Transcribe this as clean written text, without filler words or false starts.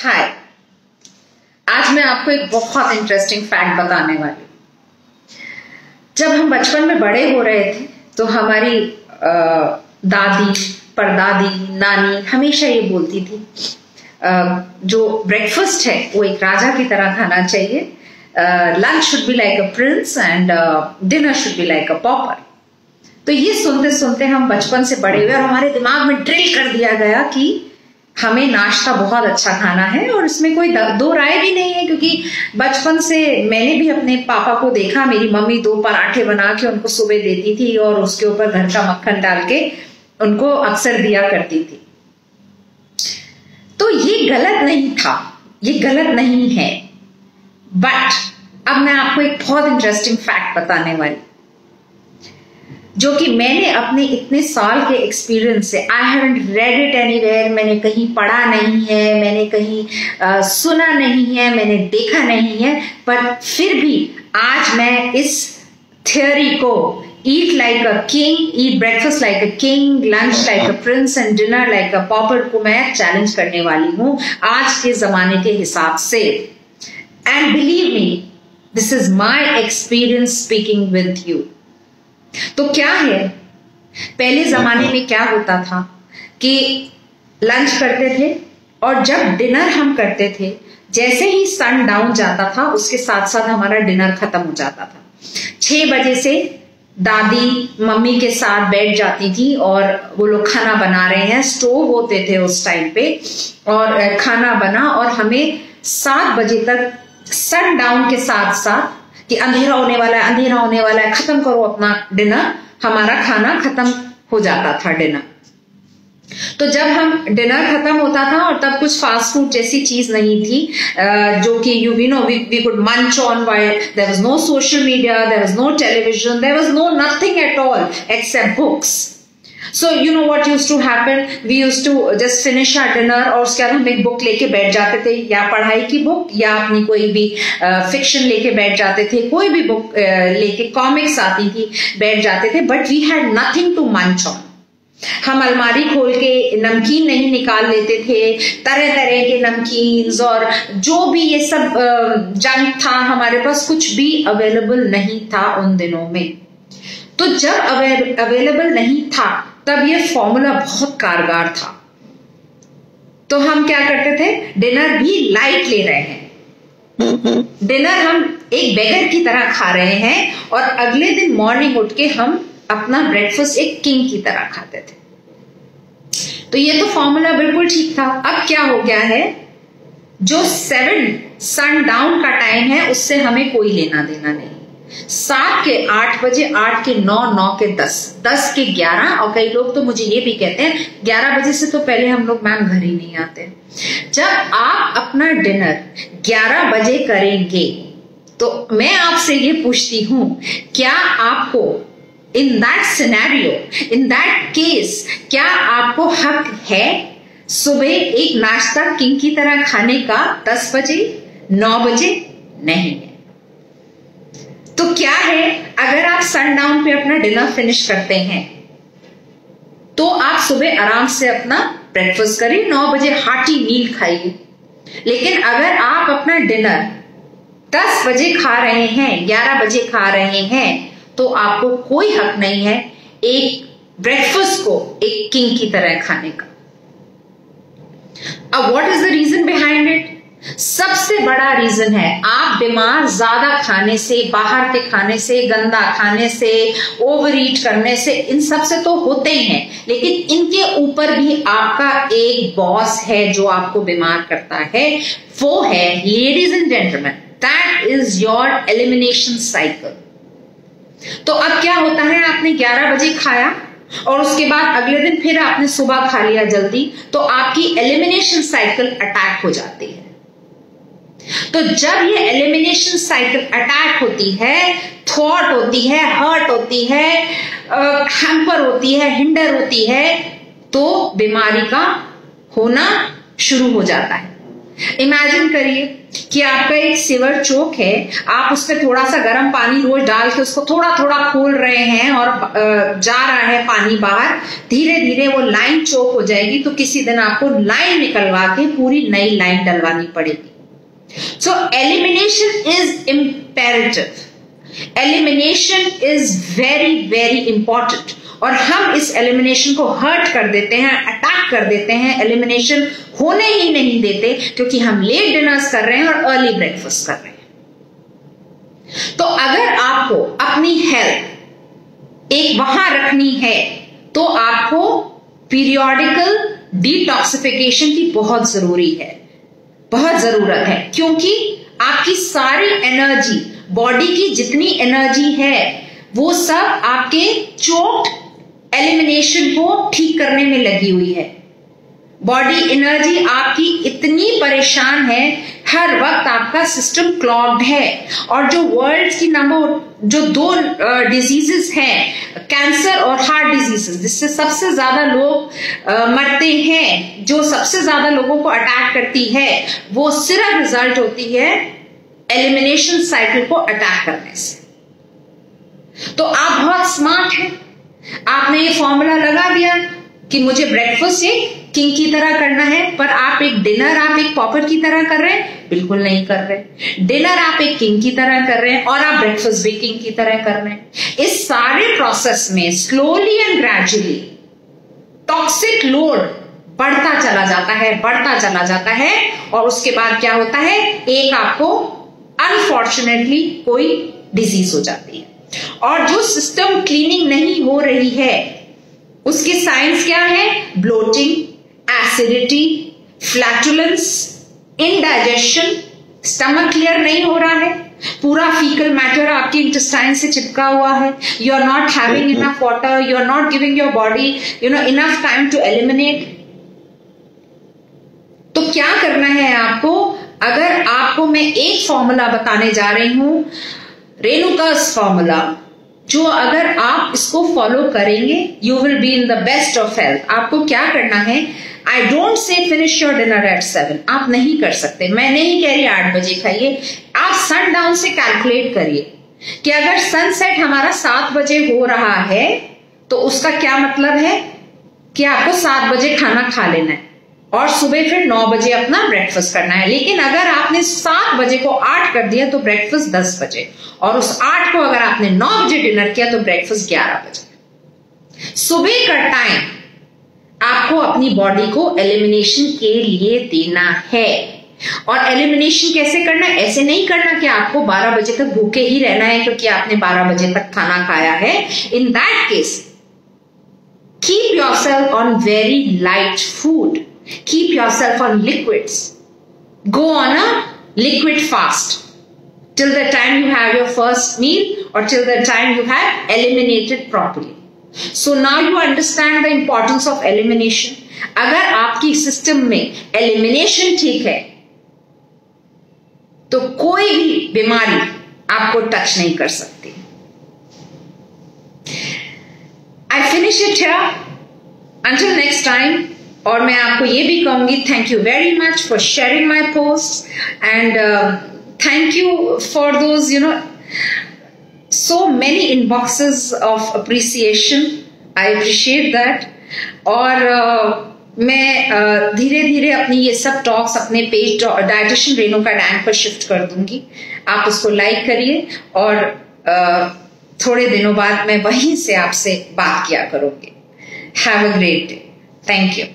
हाय, आज मैं आपको एक बहुत इंटरेस्टिंग फैक्ट बताने वाली हूँ। जब हम बचपन में बड़े हो रहे थे तो हमारी दादी, परदादी, नानी हमेशा ये बोलती थी जो ब्रेकफास्ट है वो एक राजा की तरह खाना चाहिए। Lunch should be like a prince and dinner should be like a pauper. तो ये सुनते सुनते हम बचपन से बड़े हुए और हमारे दिमाग में ड्रिल कर दिया गया कि हमें नाश्ता बहुत अच्छा खाना है। और इसमें कोई दो राय भी नहीं है, क्योंकि बचपन से मैंने भी अपने पापा को देखा। मेरी मम्मी 2 पराठे बना के उनको सुबह देती थी और उसके ऊपर घर का मक्खन डाल के उनको अक्सर दिया करती थी। तो ये गलत नहीं था, ये गलत नहीं है। बट अब मैं आपको एक बहुत इंटरेस्टिंग फैक्ट बताने वाली, जो कि मैंने अपने इतने साल के एक्सपीरियंस से, I haven't read it anywhere, मैंने कहीं पढ़ा नहीं है, मैंने कहीं सुना नहीं है, मैंने देखा नहीं है, पर फिर भी आज मैं इस थियोरी को eat like a king, eat breakfast like a king, lunch like a prince and dinner like a pauper को मैं चैलेंज करने वाली हूं आज के जमाने के हिसाब से। And believe me, this is my experience speaking with you. तो क्या है, पहले जमाने में क्या होता था कि लंच करते थे और जब डिनर हम करते थे, जैसे ही सन डाउन जाता था उसके साथ साथ हमारा डिनर खत्म हो जाता था। 6 बजे से दादी मम्मी के साथ बैठ जाती थी और वो लोग खाना बना रहे हैं, स्टोव होते थे उस टाइम पे, और खाना बना और हमें 7 बजे तक सन डाउन के साथ साथ कि अंधेरा होने वाला है, अंधेरा होने वाला है, खत्म करो अपना डिनर, हमारा खाना खत्म हो जाता था डिनर। तो जब हम डिनर खत्म होता था और तब कुछ फास्ट फूड जैसी चीज नहीं थी, जो कि we could munch on while there was no social media, there was no television, there was no nothing at all except books. So you know what used to happen? We used to just finish our dinner और उसके बाद हम एक book लेके बैठ जाते थे, या पढ़ाई की बुक या अपनी कोई भी फिक्शन लेके बैठ जाते थे, कोई भी बुक लेके, कॉमिक्स आती थी, बैठ जाते थे। But we had nothing to munch on. हम अलमारी खोल के नमकीन नहीं निकाल लेते थे, तरह तरह के नमकीन्स और जो भी ये सब जंक था, हमारे पास कुछ भी अवेलेबल नहीं था उन दिनों में। तो जब अवेलेबल नहीं था तब ये फॉर्मूला बहुत कारगर था। तो हम क्या करते थे, डिनर भी लाइट ले रहे हैं, डिनर हम एक बेगर की तरह खा रहे हैं और अगले दिन मॉर्निंग उठ के हम अपना ब्रेकफास्ट एक किंग की तरह खाते थे। तो ये तो फॉर्मूला बिल्कुल ठीक था। अब क्या हो गया है, जो 7 सन डाउन का टाइम है उससे हमें कोई लेना देना नहीं। 7 के 8 बजे, 8 के 9, 9 के 10, 10 के 11, और कई लोग तो मुझे ये भी कहते हैं 11 बजे से तो पहले हम लोग मैम घर ही नहीं आते। जब आप अपना डिनर 11 बजे करेंगे तो मैं आपसे ये पूछती हूं, क्या आपको in that scenario, in that case, क्या आपको हक है सुबह एक नाश्ता किंग की तरह खाने का 10 बजे, 9 बजे? नहीं है। तो क्या है, अगर आप सनडाउन पे अपना डिनर फिनिश करते हैं तो आप सुबह आराम से अपना ब्रेकफास्ट करिए, 9 बजे हार्टी मील खाइए। लेकिन अगर आप अपना डिनर 10 बजे खा रहे हैं, 11 बजे खा रहे हैं, तो आपको कोई हक नहीं है एक ब्रेकफास्ट को एक किंग की तरह खाने का। अब what is the reason behind it? सबसे बड़ा रीजन है, आप बीमार ज्यादा खाने से, बाहर के खाने से, गंदा खाने से, ओवर ईट करने से, इन सब से तो होते ही हैं, लेकिन इनके ऊपर भी आपका एक बॉस है जो आपको बीमार करता है। वो है, ladies and gentleman, that is your elimination cycle. तो अब क्या होता है, आपने 11 बजे खाया और उसके बाद अगले दिन फिर आपने सुबह खा लिया जल्दी, तो आपकी एलिमिनेशन साइकिल अटैक हो जाती है। तो जब ये एलिमिनेशन साइकिल अटैक होती है, थॉट होती है, हर्ट होती है, हैम्पर होती है, हिंडर होती है, तो बीमारी का होना शुरू हो जाता है। इमेजिन करिए कि आपका एक सीवर चोक है, आप उसमें थोड़ा सा गर्म पानी रोज डाल के उसको थोड़ा थोड़ा खोल रहे हैं और जा रहा है पानी बाहर, धीरे धीरे वो लाइन चोक हो जाएगी, तो किसी दिन आपको लाइन निकलवा के पूरी नई लाइन डलवानी पड़ेगी। So elimination is imperative, elimination is very very important, और हम इस एलिमिनेशन को हर्ट कर देते हैं, अटैक कर देते हैं, एलिमिनेशन होने ही नहीं देते, क्योंकि हम लेट डिनर्स कर रहे हैं और अर्ली ब्रेकफास्ट कर रहे हैं। तो अगर आपको अपनी हेल्थ एक वहां रखनी है तो आपको पीरियोडिकल डिटॉक्सिफिकेशन की बहुत जरूरी है, बहुत जरूरत है, क्योंकि आपकी सारी एनर्जी, बॉडी की जितनी एनर्जी है वो सब आपके चोक्ड एलिमिनेशन को ठीक करने में लगी हुई है। बॉडी एनर्जी आपकी इतनी परेशान है, हर वक्त आपका सिस्टम क्लॉग्ड है, और जो वर्ल्ड की जो 2 डिजीजेस हैं, कैंसर और हार्ट डिजीजेस, जिससे सबसे ज्यादा लोग मरते हैं, जो सबसे ज्यादा लोगों को अटैक करती है, वो सिर्फ रिजल्ट होती है एलिमिनेशन साइकिल को अटैक करने से। तो आप बहुत स्मार्ट हैं, आपने ये फॉर्मूला लगा दिया कि मुझे ब्रेकफास्ट एक किंग की तरह करना है, पर आप एक डिनर आप एक पॉपर की तरह कर रहे हैं? बिल्कुल नहीं कर रहे। डिनर आप एक किंग की तरह कर रहे हैं और आप ब्रेकफास्ट भी किंग की तरह कर रहे हैं। इस सारे प्रोसेस में slowly and gradually toxic load बढ़ता चला जाता है, बढ़ता चला जाता है, और उसके बाद क्या होता है, एक आपको अनफॉर्चुनेटली कोई डिजीज हो जाती है। और जो सिस्टम क्लीनिंग नहीं हो रही है उसके साइंस क्या है? Bloating, acidity, flatulence, indigestion, stomach clear नहीं हो रहा है, पूरा फीकल मैटर आपके इंटेस्टाइन से चिपका हुआ है, you are not having enough water, you are not giving your body enough time to eliminate. तो क्या करना है आपको? अगर आपको मैं एक फॉर्मूला बताने जा रही हूं, रेणुकास फॉर्मूला, जो अगर आप इसको फॉलो करेंगे you will be in the best of health. आपको क्या करना है? I don't say finish your dinner eight 7, आप नहीं कर सकते। मैं नहीं कह रही 8 बजे खाइए, आप सनडाउन से कैलकुलेट करिए कि अगर सनसेट हमारा 7 बजे हो रहा है तो उसका क्या मतलब है कि आपको 7 बजे खाना खा लेना है और सुबह फिर 9 बजे अपना ब्रेकफास्ट करना है। लेकिन अगर आपने 7 बजे को 8 कर दिया तो ब्रेकफास्ट 10 बजे, और उस 8 को अगर आपने 9 बजे डिनर किया तो ब्रेकफास्ट 11 बजे। सुबह का टाइम आपको अपनी बॉडी को एलिमिनेशन के लिए देना है। और एलिमिनेशन कैसे करना है? ऐसे नहीं करना कि आपको 12 बजे तक भूखे ही रहना है क्योंकि आपने 12 बजे तक खाना खाया है। In that case keep yourself on very light food, keep yourself on liquids, go on a liquid fast till the time you have your first meal or till the time you have eliminated properly. So now you understand the importance of elimination. अगर आपकी system में elimination ठीक है तो कोई भी बीमारी आपको टच नहीं कर सकती। I finish it here. Until next time. और मैं आपको ये भी कहूंगी, thank you very much for sharing my posts, and thank you for those so many inboxes of appreciation. I appreciate that. और मैं धीरे धीरे अपनी ये सब टॉक्स अपने पेज डाइटिशियन रेणुका डैंग पर शिफ्ट कर दूंगी। आप उसको लाइक करिए और थोड़े दिनों बाद मैं वहीं से आपसे बात किया करूंगी। Have a great day. Thank you.